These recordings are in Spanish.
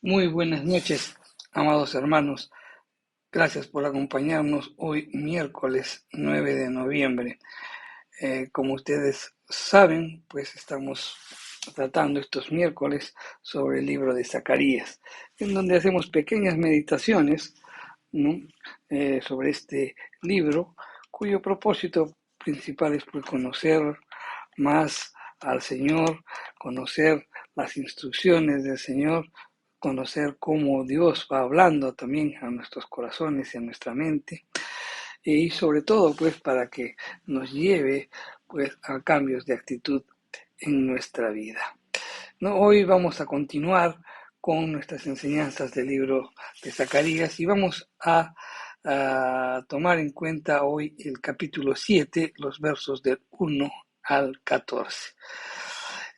Muy buenas noches, amados hermanos. Gracias por acompañarnos hoy, miércoles 9 de noviembre. Como ustedes saben, pues estamos tratando estos miércoles sobre el libro de Zacarías, en donde hacemos pequeñas meditaciones, ¿no? Sobre este libro, cuyo propósito principal es pues, conocer más al Señor, conocer las instrucciones del Señor, conocer cómo Dios va hablando también a nuestros corazones y a nuestra mente, y sobre todo pues para que nos lleve pues a cambios de actitud en nuestra vida. ¿No? Hoy vamos a continuar con nuestras enseñanzas del libro de Zacarías y vamos a tomar en cuenta hoy el capítulo 7, los versos del 1 al 14.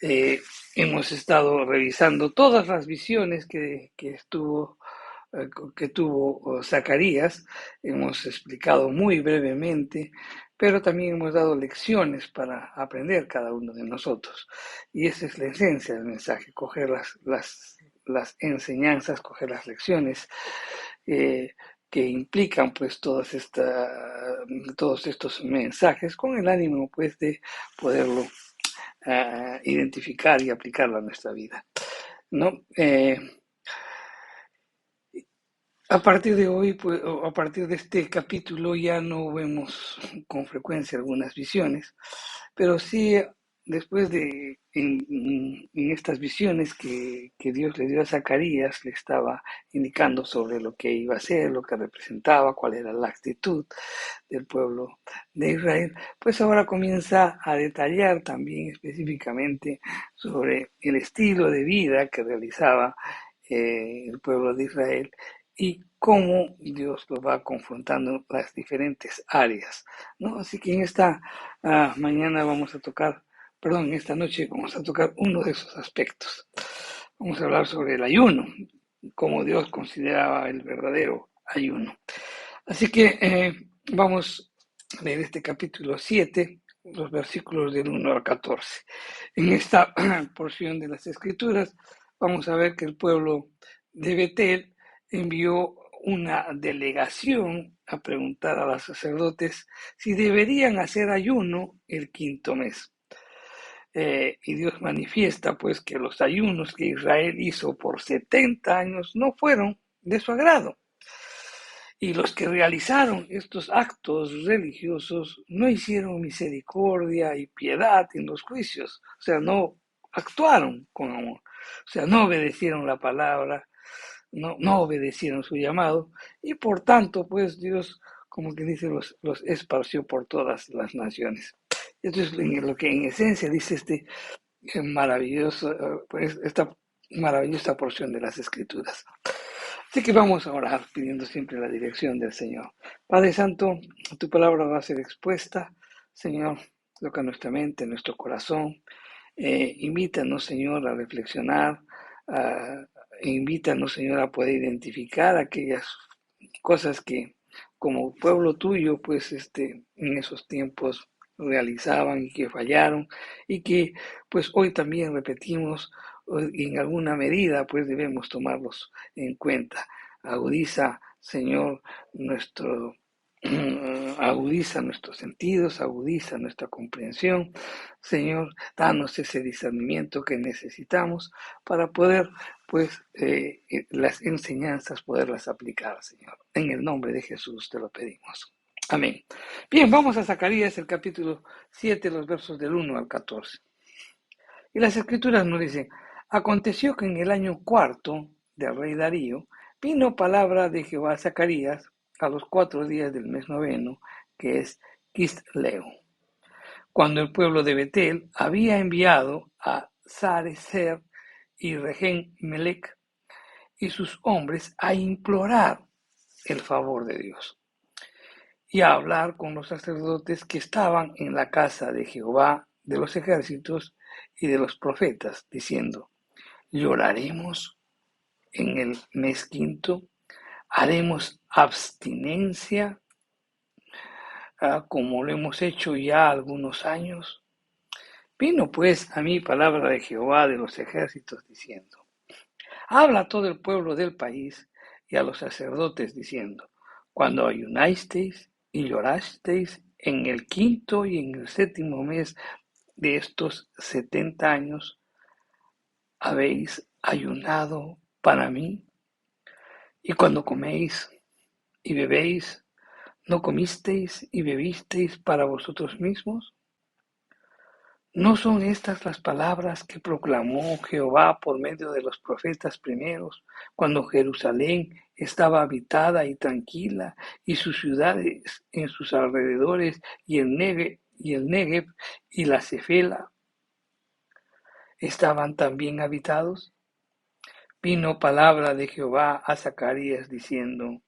Eh, Hemos estado revisando todas las visiones que tuvo Zacarías. Hemos explicado muy brevemente, pero también hemos dado lecciones para aprender cada uno de nosotros. Y esa es la esencia del mensaje, coger las enseñanzas, coger las lecciones eh, que implican pues todos estos mensajes con el ánimo pues de poderlo identificar y aplicarlo a nuestra vida, ¿no? A partir de hoy, pues, o a partir de este capítulo ya no vemos con frecuencia algunas visiones, pero sí después de en estas visiones que Dios le dio a Zacarías, le estaba indicando sobre lo que iba a ser, lo que representaba, cuál era la actitud del pueblo de Israel, pues ahora comienza a detallar también específicamente sobre el estilo de vida que realizaba el pueblo de Israel y cómo Dios lo va confrontando en las diferentes áreas, ¿no? Así que en esta mañana vamos a tocar, perdón, en esta noche vamos a tocar uno de esos aspectos. Vamos a hablar sobre el ayuno, cómo Dios consideraba el verdadero ayuno. Así que vamos a leer este capítulo 7, los versículos del 1 al 14. En esta porción de las Escrituras vamos a ver que el pueblo de Betel envió una delegación a preguntar a los sacerdotes si deberían hacer ayuno el quinto mes. Y Dios manifiesta pues que los ayunos que Israel hizo por 70 años no fueron de su agrado. Y los que realizaron estos actos religiosos no hicieron misericordia y piedad en los juicios, o sea, no actuaron con amor, o sea, no obedecieron la palabra, no obedecieron su llamado, y por tanto, pues Dios, como que dice, los esparció por todas las naciones. Esto es lo que en esencia dice pues, esta maravillosa porción de las Escrituras. Así que vamos a orar pidiendo siempre la dirección del Señor. Padre Santo, tu palabra va a ser expuesta. Señor, toca nuestra mente, nuestro corazón. Invítanos, Señor, a reflexionar. Uh, Invítanos, Señor, a poder identificar aquellas cosas que como pueblo tuyo, pues en esos tiempos realizaban y que fallaron y que pues hoy también repetimos y en alguna medida pues debemos tomarlos en cuenta. Agudiza, Señor, nuestro agudiza nuestros sentidos, agudiza nuestra comprensión. Señor, danos ese discernimiento que necesitamos para poder, pues, las enseñanzas, poderlas aplicar, Señor. En el nombre de Jesús te lo pedimos. Amén. Bien, vamos a Zacarías, el capítulo 7, los versos del 1 al 14. Y las escrituras nos dicen, aconteció que en el año cuarto del rey Darío, vino palabra de Jehová a Zacarías a los 4 días del mes noveno, que es Quisleu, cuando el pueblo de Betel había enviado a Sarecer y Regen Melech y sus hombres a implorar el favor de Dios y a hablar con los sacerdotes que estaban en la casa de Jehová de los ejércitos y de los profetas, diciendo, lloraremos en el mes quinto, haremos abstinencia como lo hemos hecho ya algunos años. Vino pues a mí palabra de Jehová de los ejércitos diciendo, Habla a todo el pueblo del país y a los sacerdotes diciendo, cuando ayunasteis y llorasteis en el quinto y en el séptimo mes de estos 70 años, ¿habéis ayunado para mí? Y cuando coméis y bebéis, ¿no comisteis y bebisteis para vosotros mismos? ¿No son estas las palabras que proclamó Jehová por medio de los profetas primeros, cuando Jerusalén estaba habitada y tranquila, y sus ciudades en sus alrededores, y el Negev y la Cefela estaban también habitados? Vino palabra de Jehová a Zacarías diciendo,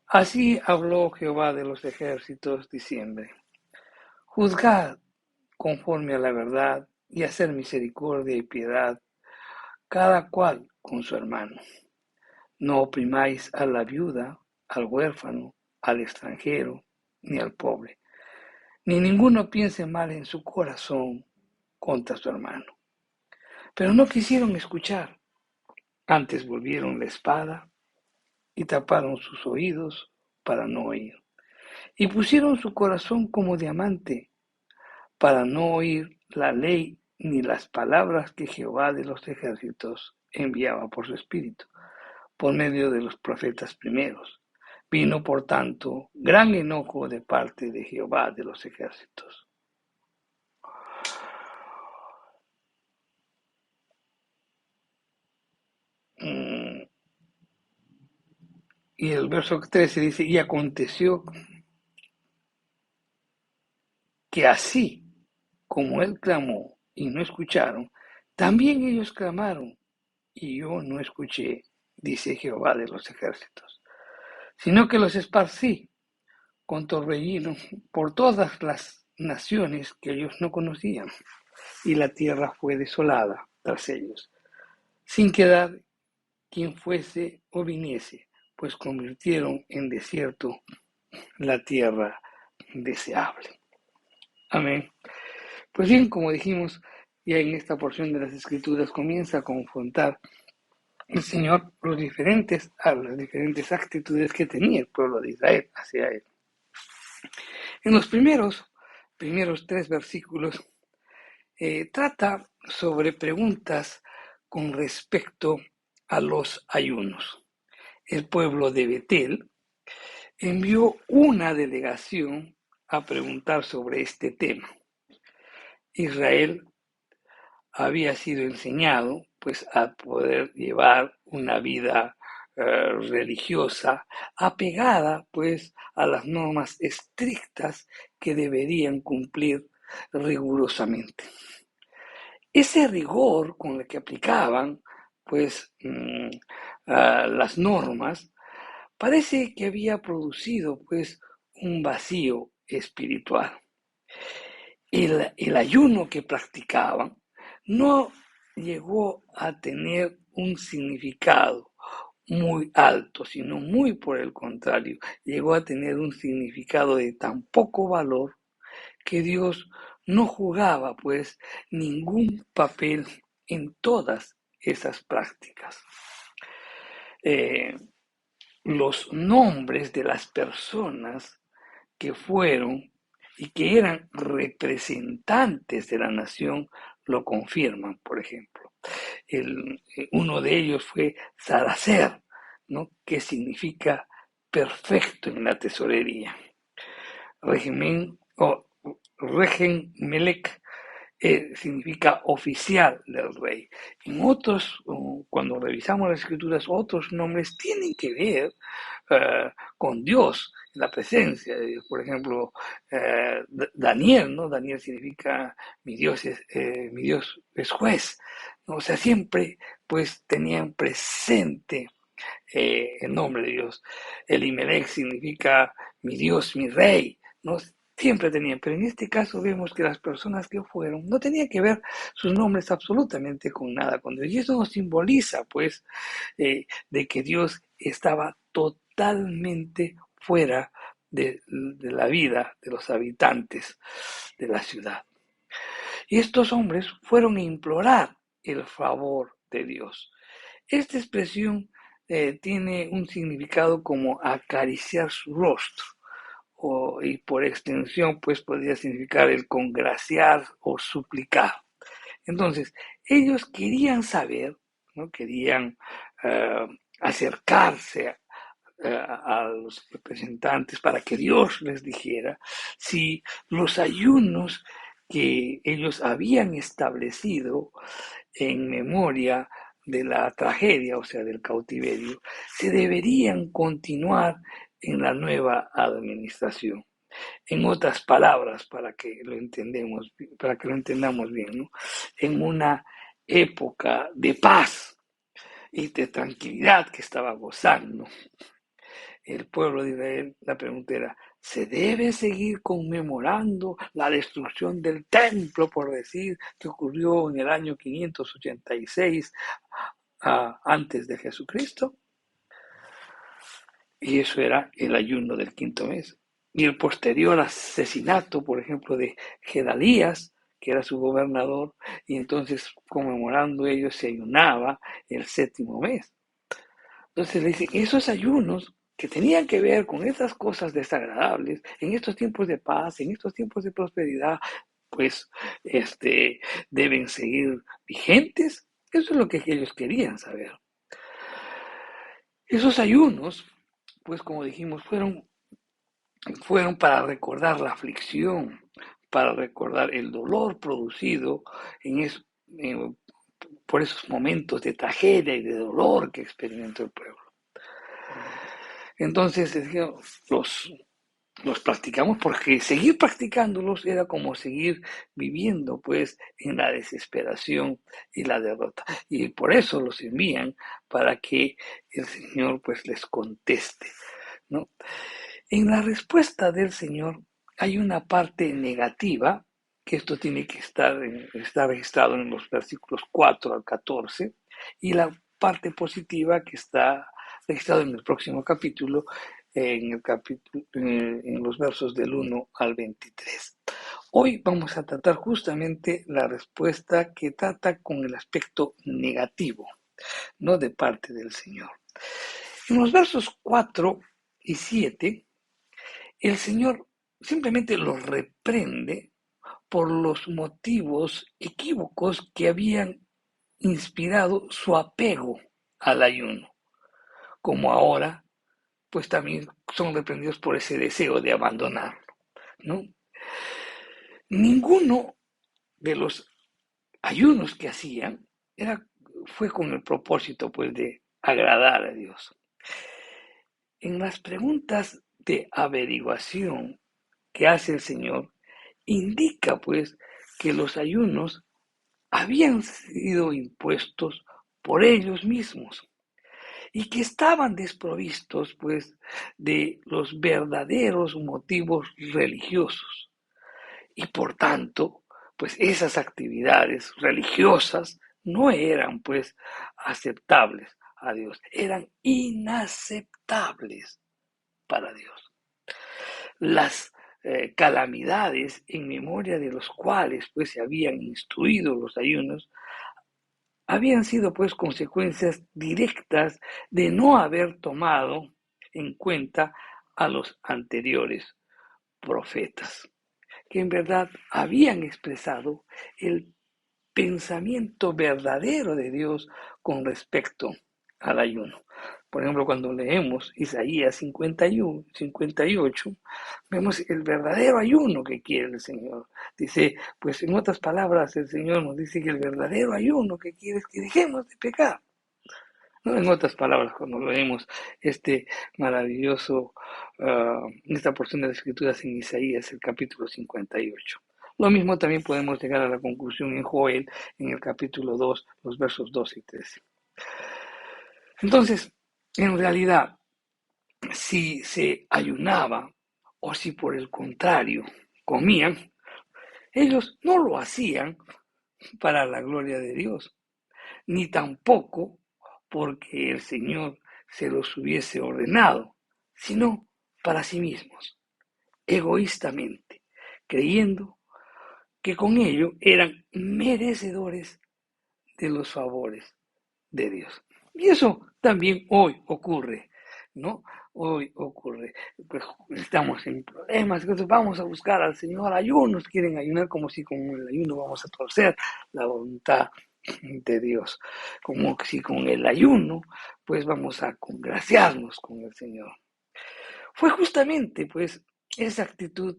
así habló Jehová de los ejércitos, diciendo, juzgad conforme a la verdad y hacer misericordia y piedad, cada cual con su hermano. No oprimáis a la viuda, al huérfano, al extranjero, ni al pobre, ni ninguno piense mal en su corazón contra su hermano. Pero no quisieron escuchar, antes volvieron la espada y taparon sus oídos para no oír. Y pusieron su corazón como diamante para no oír la ley ni las palabras que Jehová de los ejércitos enviaba por su espíritu, por medio de los profetas primeros. Vino, por tanto, gran enojo de parte de Jehová de los ejércitos. Y el verso 13 dice, y aconteció que así como él clamó y no escucharon, también ellos clamaron y yo no escuché, dice Jehová de los ejércitos, sino que los esparcí con torbellino por todas las naciones que ellos no conocían, y la tierra fue desolada tras ellos, sin quedar quien fuese o viniese, pues convirtieron en desierto la tierra deseable. Amén. Pues bien, como dijimos, ya en esta porción de las Escrituras comienza a confrontar el Señor las diferentes actitudes que tenía el pueblo de Israel hacia él. En los primeros 3 versículos trata sobre preguntas con respecto a los ayunos. El pueblo de Betel envió una delegación a preguntar sobre este tema. Israel había sido enseñado pues a poder llevar una vida religiosa apegada pues a las normas estrictas que deberían cumplir rigurosamente. Ese rigor con el que aplicaban pues las normas parece que había producido pues un vacío espiritual. El ayuno que practicaban no llegó a tener un significado muy alto, sino muy por el contrario, llegó a tener un significado de tan poco valor que Dios no jugaba pues ningún papel en todas esas prácticas. Los nombres de las personas que fueron y que eran representantes de la nación lo confirman, por ejemplo. Uno de ellos fue Saracer, ¿no? Que significa perfecto en la tesorería. Regen Melech significa oficial del rey. En otros, cuando revisamos las escrituras, otros nombres tienen que ver con Dios, la presencia de Dios. Por ejemplo, Daniel, ¿no? Daniel significa mi Dios es juez, ¿no? O sea, siempre pues tenían presente el nombre de Dios. Elimelech significa mi Dios, mi rey, ¿no? Siempre tenían, pero en este caso vemos que las personas que fueron no tenían que ver sus nombres absolutamente con nada con Dios. Y eso nos simboliza, pues, de que Dios estaba totalmente fuera de la vida de los habitantes de la ciudad. Y estos hombres fueron a implorar el favor de Dios. Esta expresión tiene un significado como acariciar su rostro, y por extensión pues podría significar el congraciar o suplicar. Entonces, ellos querían saber, ¿no? Querían eh, acercarse a los representantes para que Dios les dijera si los ayunos que ellos habían establecido en memoria de la tragedia, o sea, del cautiverio, se deberían continuar en la nueva administración. En otras palabras, para que lo entendamos bien, ¿no? En una época de paz y de tranquilidad que estaba gozando el pueblo de Israel, la pregunta era, ¿se debe seguir conmemorando la destrucción del templo, por decir, que ocurrió en el año 586 antes de Jesucristo? Y eso era el ayuno del quinto mes. Y el posterior asesinato, por ejemplo, de Gedalías, que era su gobernador, y entonces conmemorando ello se ayunaba el séptimo mes. Entonces le dicen, esos ayunos que tenían que ver con esas cosas desagradables, en estos tiempos de paz, en estos tiempos de prosperidad, pues deben seguir vigentes. Eso es lo que ellos querían saber. Esos ayunos, pues como dijimos, fueron para recordar la aflicción, para recordar el dolor producido en, por esos momentos de tragedia y de dolor que experimentó el pueblo. Entonces, los practicamos porque seguir practicándolos era como seguir viviendo pues en la desesperación y la derrota. Y por eso los envían para que el Señor pues les conteste, ¿no? En la respuesta del Señor hay una parte negativa, que esto tiene que estar registrado en los versículos 4 al 14, y la parte positiva que está registrado en el próximo capítulo, en los versos del 1 al 23. Hoy vamos a tratar justamente la respuesta que trata con el aspecto negativo, no de parte del Señor. En los versos 4 y 7, el Señor simplemente los reprende por los motivos equívocos que habían inspirado su apego al ayuno, como ahora pues también son reprendidos por ese deseo de abandonarlo, ¿no? Ninguno de los ayunos que hacían fue con el propósito pues de agradar a Dios. En las preguntas de averiguación que hace el Señor, indica pues que los ayunos habían sido impuestos por ellos mismos y que estaban desprovistos pues de los verdaderos motivos religiosos, y por tanto pues esas actividades religiosas no eran pues aceptables a Dios, eran inaceptables para Dios. Las calamidades en memoria de los cuales pues se habían instruido los ayunos habían sido pues consecuencias directas de no haber tomado en cuenta a los anteriores profetas, que en verdad habían expresado el pensamiento verdadero de Dios con respecto al ayuno. Por ejemplo, cuando leemos Isaías 51, 58, vemos el verdadero ayuno que quiere el Señor. Dice, pues en otras palabras, el Señor nos dice que el verdadero ayuno que quiere es que dejemos de pecar. ¿No? En otras palabras, cuando leemos este maravilloso, esta porción de las Escrituras en Isaías, el capítulo 58. Lo mismo también podemos llegar a la conclusión en Joel, en el capítulo 2, los versos 12 y 13. Entonces, en realidad, si se ayunaba o si por el contrario comían, ellos no lo hacían para la gloria de Dios, ni tampoco porque el Señor se los hubiese ordenado, sino para sí mismos, egoístamente, creyendo que con ello eran merecedores de los favores de Dios. Y eso también hoy ocurre, ¿no? Hoy ocurre. Pues estamos en problemas, entonces vamos a buscar al Señor. Ayunos quieren ayunar como si con el ayuno vamos a torcer la voluntad de Dios. Como si con el ayuno, pues vamos a congraciarnos con el Señor. Fue justamente, pues, esa actitud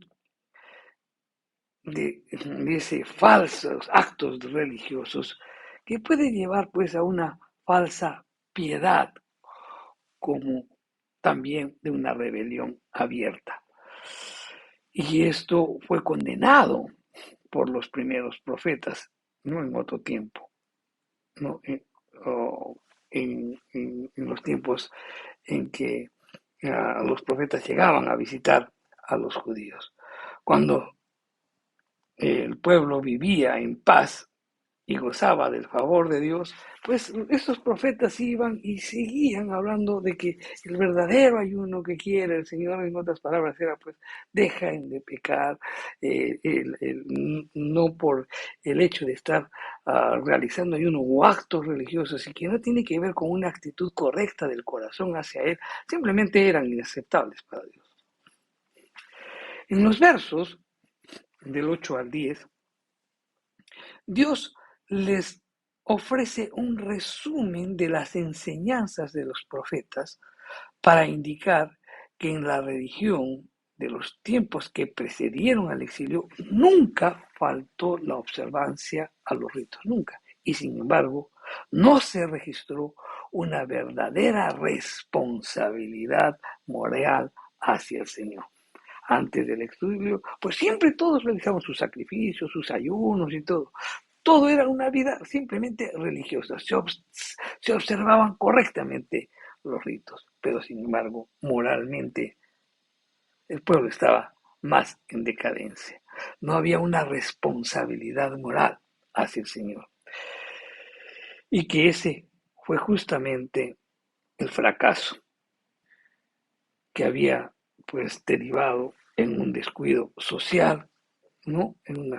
de ese falsos actos religiosos que puede llevar, pues, a una falsa piedad, como también de una rebelión abierta. Y esto fue condenado por los primeros profetas, ¿no? En otro tiempo, ¿no? En los tiempos en que los profetas llegaban a visitar a los judíos. Cuando el pueblo vivía en paz y gozaba del favor de Dios, pues estos profetas iban y seguían hablando de que el verdadero ayuno que quiere el Señor, en otras palabras, era pues dejen de pecar, no por el hecho de estar realizando ayuno o actos religiosos, y que no tiene que ver con una actitud correcta del corazón hacia Él, simplemente eran inaceptables para Dios. En los versos del 8 al 10, Dios les ofrece un resumen de las enseñanzas de los profetas para indicar que en la religión de los tiempos que precedieron al exilio nunca faltó la observancia a los ritos, nunca. Y sin embargo, no se registró una verdadera responsabilidad moral hacia el Señor. Antes del exilio, pues siempre todos realizaban sus sacrificios, sus ayunos y todo. Todo era una vida simplemente religiosa. Se observaban correctamente los ritos, pero sin embargo, moralmente, el pueblo estaba más en decadencia. No había una responsabilidad moral hacia el Señor. Y que ese fue justamente el fracaso que había pues derivado en un descuido social, ¿no? En un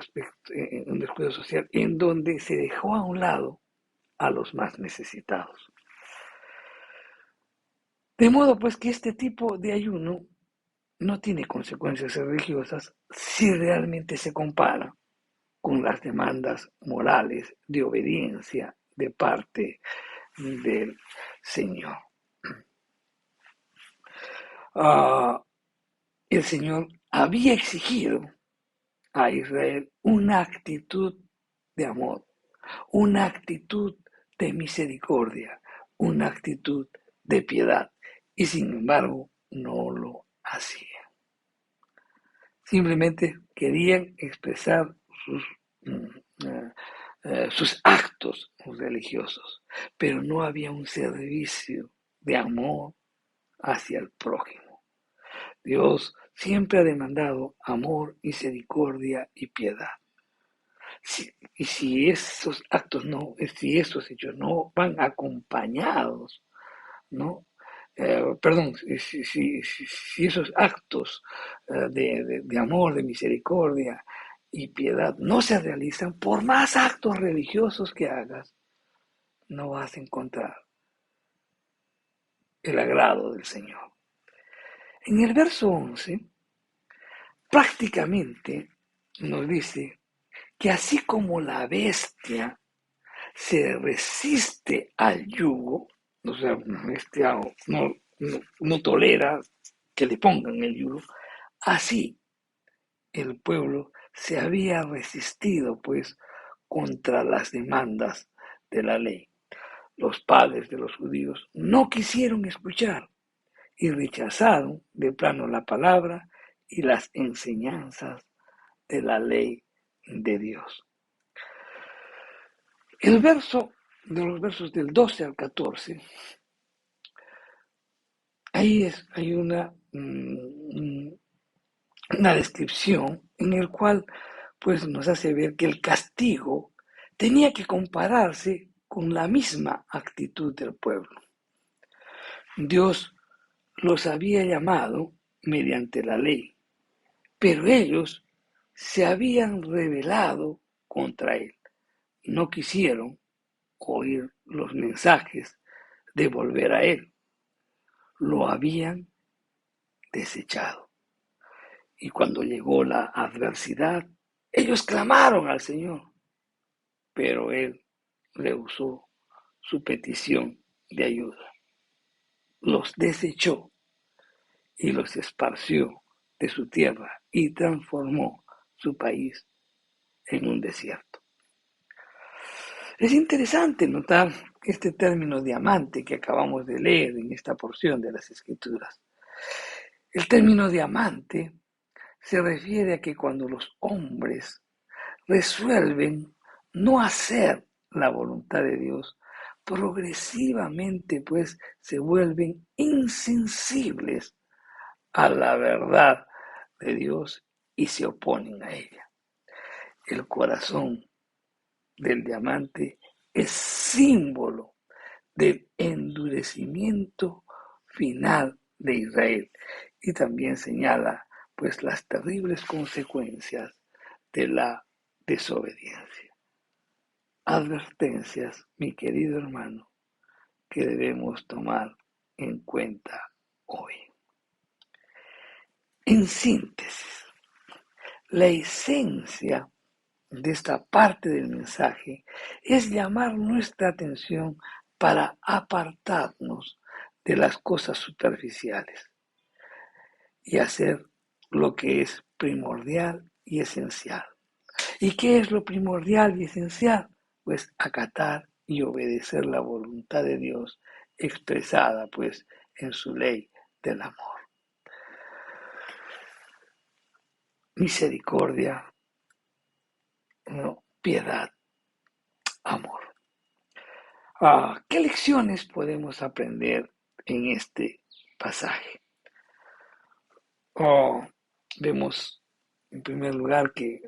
descuido social en donde se dejó a un lado a los más necesitados. De modo pues que este tipo de ayuno no tiene consecuencias religiosas si realmente se compara con las demandas morales de obediencia de parte del Señor. Uh, el Señor había exigido a Israel una actitud de amor, una actitud de misericordia, una actitud de piedad, y sin embargo no lo hacían. Simplemente querían expresar sus actos religiosos, pero no había un servicio de amor hacia el prójimo. Dios siempre ha demandado amor, misericordia y piedad. Y si esos actos no, si esos hechos no van acompañados, ¿no? Perdón, si esos actos de amor, de misericordia y piedad no se realizan, por más actos religiosos que hagas, no vas a encontrar el agrado del Señor. En el verso 11, prácticamente nos dice que así como la bestia se resiste al yugo, o sea, no tolera que le pongan el yugo, así el pueblo se había resistido, pues, contra las demandas de la ley. Los padres de los judíos no quisieron escuchar y rechazaron de plano la palabra y las enseñanzas de la ley de Dios. El verso de los versos del 12 al 14, hay una descripción en el cual pues nos hace ver que el castigo tenía que compararse con la misma actitud del pueblo. Dios los había llamado mediante la ley, pero ellos se habían rebelado contra él. No quisieron oír los mensajes de volver a Él. Lo habían desechado. Y cuando llegó la adversidad, ellos clamaron al Señor, pero Él rehusó su petición de ayuda. Los desechó y los esparció de su tierra y transformó su país en un desierto. Es interesante notar este término diamante que acabamos de leer en esta porción de las Escrituras. El término diamante se refiere a que cuando los hombres resuelven no hacer la voluntad de Dios, progresivamente pues se vuelven insensibles a la verdad de Dios y se oponen a ella. El corazón del diamante es símbolo del endurecimiento final de Israel y también señala pues las terribles consecuencias de la desobediencia. Advertencias, mi querido hermano, que debemos tomar en cuenta hoy. En síntesis, la esencia de esta parte del mensaje es llamar nuestra atención para apartarnos de las cosas superficiales y hacer lo que es primordial y esencial. ¿Y qué es lo primordial y esencial? Pues acatar y obedecer la voluntad de Dios expresada pues en su ley del amor. Misericordia, ¿no? Piedad, amor. ¿Qué lecciones podemos aprender en este pasaje? Vemos en primer lugar que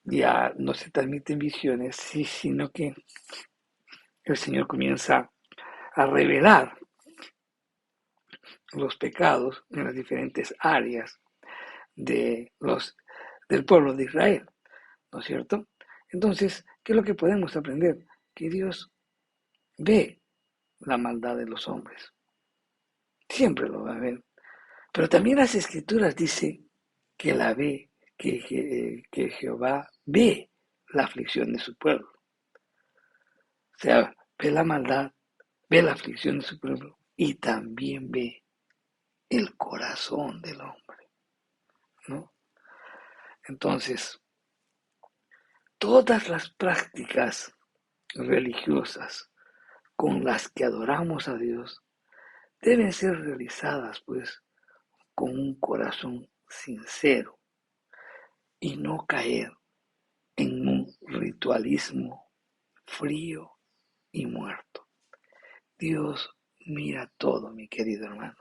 ya no se transmiten visiones, sino que el Señor comienza a revelar los pecados en las diferentes áreas de del pueblo de Israel, ¿no es cierto? Entonces, ¿qué es lo que podemos aprender? Que Dios ve la maldad de los hombres, siempre lo va a ver, pero también las Escrituras dicen que la ve, que Jehová ve la aflicción de su pueblo, o sea, ve la maldad, ve la aflicción de su pueblo y también ve el corazón del hombre, ¿no? Entonces, todas las prácticas religiosas con las que adoramos a Dios deben ser realizadas pues con un corazón sincero y no caer en un ritualismo frío y muerto. Dios mira todo, mi querido hermano.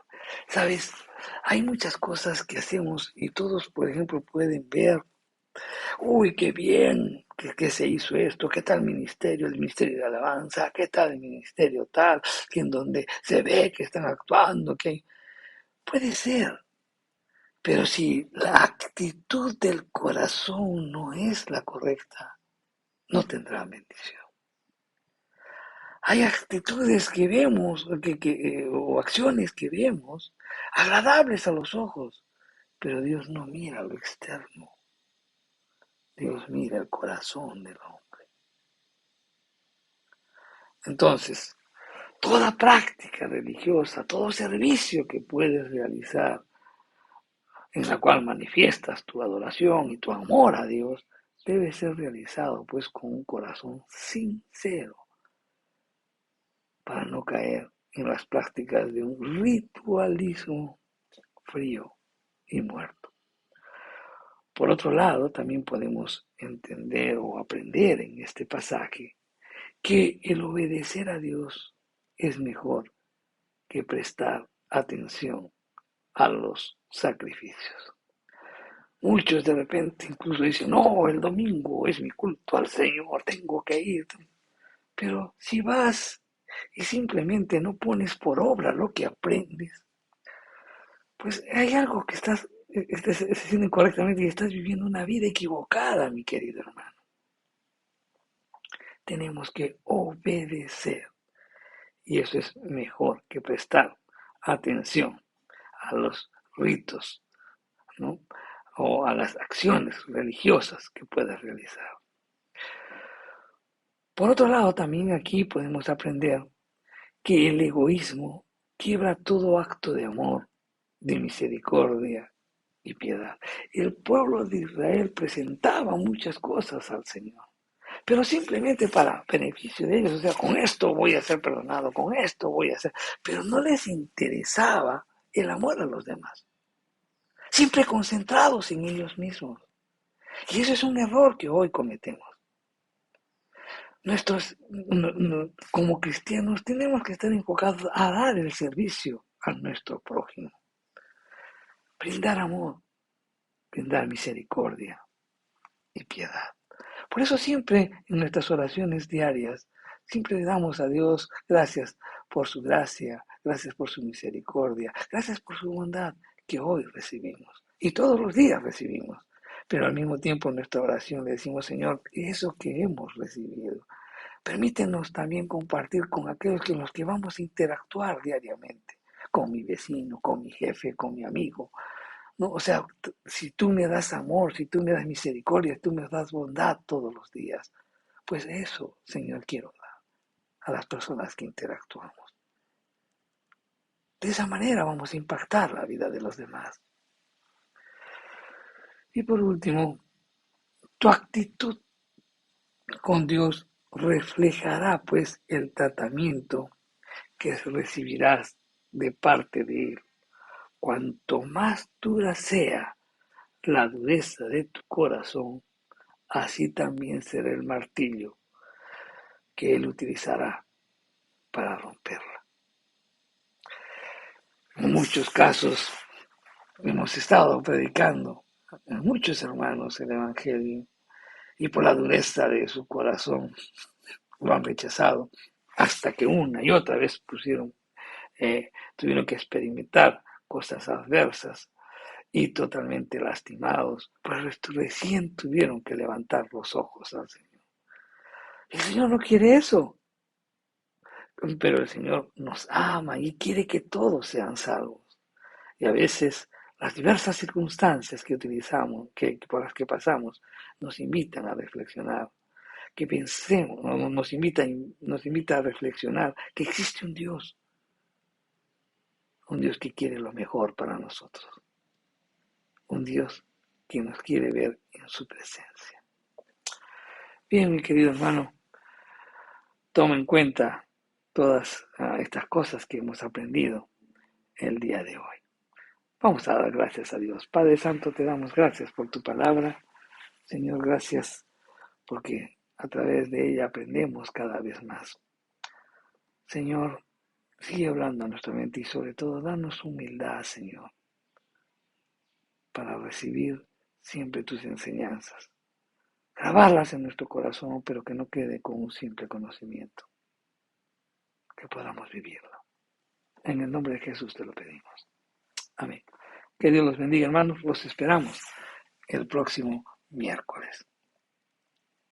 Sabes, hay muchas cosas que hacemos y todos, por ejemplo, pueden ver, uy, qué bien, que se hizo esto, qué tal ministerio, el ministerio de alabanza, qué tal el ministerio tal, que en donde se ve que están actuando, que puede ser, pero si la actitud del corazón no es la correcta, no tendrá bendición. Hay actitudes que vemos o acciones que vemos agradables a los ojos, pero Dios no mira lo externo, Dios mira el corazón del hombre. Entonces, toda práctica religiosa, todo servicio que puedes realizar, en la cual manifiestas tu adoración y tu amor a Dios, debe ser realizado pues con un corazón sincero para no caer en las prácticas de un ritualismo frío y muerto. Por otro lado, también podemos entender o aprender en este pasaje que el obedecer a Dios es mejor que prestar atención a los sacrificios. Muchos de repente incluso dicen, no, el domingo es mi culto al Señor, tengo que ir. Pero si vas y simplemente no pones por obra lo que aprendes, pues hay algo que estás haciendo incorrectamente y estás viviendo una vida equivocada, mi querido hermano. Tenemos que obedecer Y eso es mejor que prestar atención a los ritos, ¿no? O a las acciones religiosas que puedas realizar. Por otro lado, también aquí podemos aprender que el egoísmo quiebra todo acto de amor, de misericordia y piedad. El pueblo de Israel presentaba muchas cosas al Señor, pero simplemente para beneficio de ellos, o sea, con esto voy a ser perdonado, con esto voy a ser, pero no les interesaba el amor a los demás, siempre concentrados en ellos mismos. Y eso es un error que hoy cometemos. Como cristianos tenemos que estar enfocados a dar el servicio a nuestro prójimo, brindar amor, brindar misericordia y piedad. Por eso siempre en nuestras oraciones diarias, siempre le damos a Dios gracias por su gracia, gracias por su misericordia, gracias por su bondad que hoy recibimos y todos los días recibimos. Pero al mismo tiempo en nuestra oración le decimos, Señor, eso que hemos recibido, permítenos también compartir con aquellos con los que vamos a interactuar diariamente, con mi vecino, con mi jefe, con mi amigo. ¿No? O sea, si tú me das amor, si tú me das misericordia, si tú me das bondad todos los días, pues eso, Señor, quiero dar a las personas que interactuamos. De esa manera vamos a impactar la vida de los demás. Y por último, tu actitud con Dios reflejará pues el tratamiento que recibirás de parte de Él. Cuanto más dura sea la dureza de tu corazón, así también será el martillo que Él utilizará para romperla. En muchos casos hemos estado predicando a muchos hermanos el Evangelio y por la dureza de su corazón lo han rechazado hasta que una y otra vez tuvieron que experimentar cosas adversas y totalmente lastimados, pues recién tuvieron que levantar los ojos al Señor. El Señor no quiere eso, pero el Señor nos ama y quiere que todos sean salvos. Y a veces las diversas circunstancias que utilizamos, por las que pasamos, nos invitan a reflexionar, que pensemos, nos invita a reflexionar que existe un Dios que quiere lo mejor para nosotros, un Dios que nos quiere ver en su presencia. Bien, mi querido hermano, toma en cuenta todas estas cosas que hemos aprendido el día de hoy. Vamos a dar gracias a Dios. Padre Santo, te damos gracias por tu palabra. Señor, gracias porque a través de ella aprendemos cada vez más. Señor, sigue hablando a nuestra mente y sobre todo danos humildad, Señor, para recibir siempre tus enseñanzas. Grabarlas en nuestro corazón, pero que no quede con un simple conocimiento, que podamos vivirlo. En el nombre de Jesús te lo pedimos. Amén. Que Dios los bendiga, hermanos. Los esperamos el próximo miércoles.